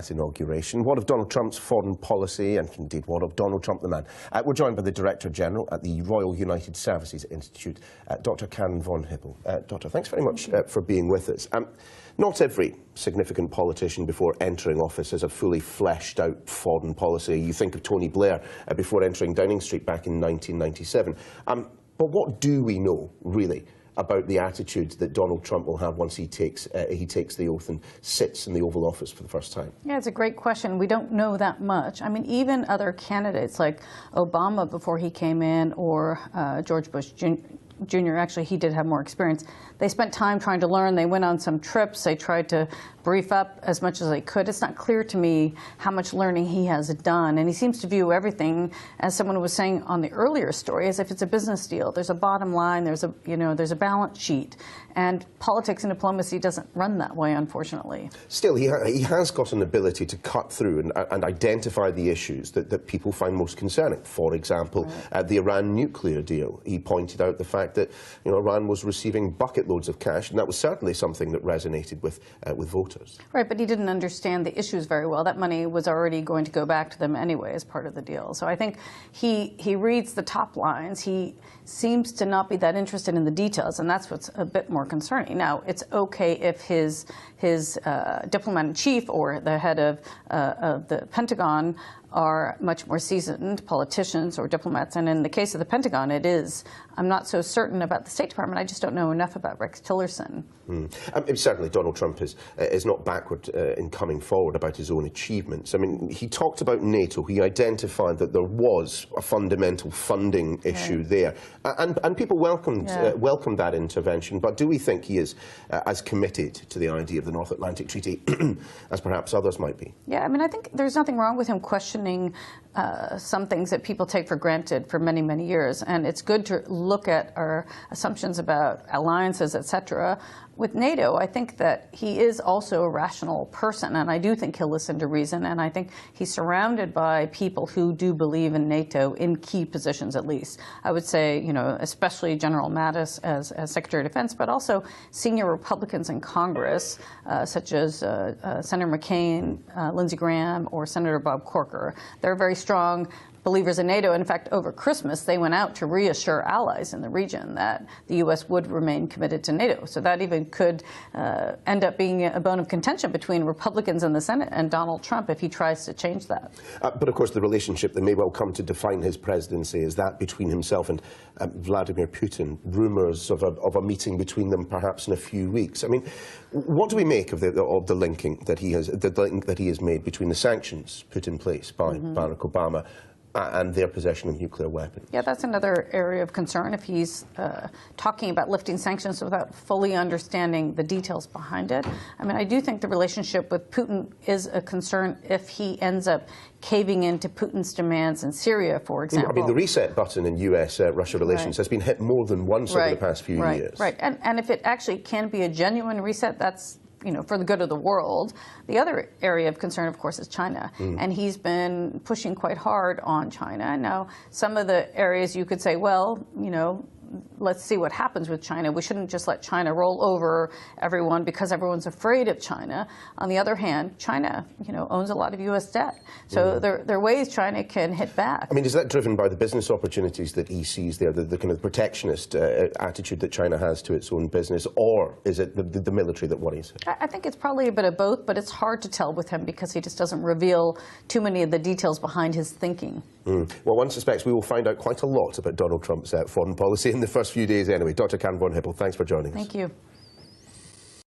That inauguration. What of Donald Trump's foreign policy, and indeed what of Donald Trump the man? We're joined by the Director General at the Royal United Services Institute, Dr. Karin von Hippel. Doctor, thanks very much for being with us. Not every significant politician before entering office has a fully fleshed out foreign policy. You think of Tony Blair before entering Downing Street back in 1997. But what do we know, really, about the attitude that Donald Trump will have once he takes the oath and sits in the Oval Office for the first time? Yeah, it's a great question. We don't know that much. I mean, even other candidates like Obama before he came in, or George Bush Jr., actually, he did have more experience. They spent time trying to learn. They went on some trips. They tried to brief up as much as they could. It's not clear to me how much learning he has done. And he seems to view everything, as someone was saying on the earlier story, as if it's a business deal. There's a bottom line. There's a, there's a balance sheet. And politics and diplomacy doesn't run that way, unfortunately. Still, he has got an ability to cut through and identify the issues that people find most concerning. For example, the Iran nuclear deal. He pointed out the fact that Iran was receiving bucket loads of cash, and that was certainly something that resonated with voters. Right, but he didn't understand the issues very well. That money was already going to go back to them anyway as part of the deal. So I think he reads the top lines. He seems to not be that interested in the details, and that's what's a bit more concerning. Now, it's okay if his diplomat-in-chief or the head of the Pentagon are much more seasoned politicians or diplomats. And in the case of the Pentagon, it is. I'm not so certain about the State Department. I just don't know enough about Rex Tillerson. Certainly, Donald Trump is not backward in coming forward about his own achievements. I mean, he talked about NATO. He identified that there was a fundamental funding issue there. And people welcomed that intervention. But do we think he is as committed to the idea of the North Atlantic Treaty as perhaps others might be? Yeah, I mean, I think there's nothing wrong with him questioning some things that people take for granted for many, many years. And it's good to look at our assumptions about alliances, et cetera. With NATO, I think that he is also a rational person, and I do think he'll listen to reason, and I think he's surrounded by people who do believe in NATO in key positions, at least. I would say, especially General Mattis as Secretary of Defense, but also senior Republicans in Congress, such as Senator McCain, Lindsey Graham, or Senator Bob Corker. They're very strong believers in NATO. In fact, over Christmas, they went out to reassure allies in the region that the U.S. would remain committed to NATO. So that even could end up being a bone of contention between Republicans in the Senate and Donald Trump if he tries to change that. But of course, the relationship that may well come to define his presidency is that between himself and Vladimir Putin. Rumours of a meeting between them perhaps in a few weeks. I mean, what do we make of the linking that he has made between the sanctions put in place by Barack Obama and their possession of nuclear weapons? Yeah, that's another area of concern if he's talking about lifting sanctions without fully understanding the details behind it. I mean, I do think the relationship with Putin is a concern if he ends up caving into Putin's demands in Syria, for example. I mean, the reset button in U.S.-Russia relations has been hit more than once over the past few years. Right, and if it actually can be a genuine reset, that's for the good of the world. The other area of concern, of course, is China. And he's been pushing quite hard on China. Now, some of the areas you could say, well, let's see what happens with China. We shouldn't just let China roll over everyone because everyone's afraid of China. On the other hand, China, owns a lot of U.S. debt. So there are ways China can hit back. I mean, is that driven by the business opportunities that he sees there, the kind of protectionist attitude that China has to its own business, or is it the military that worries? I think it's probably a bit of both, but it's hard to tell with him because he just doesn't reveal too many of the details behind his thinking. Well, one suspects we will find out quite a lot about Donald Trump's foreign policy in the first few days anyway. Dr. Karin von Hippel, thanks for joining us. Thank you.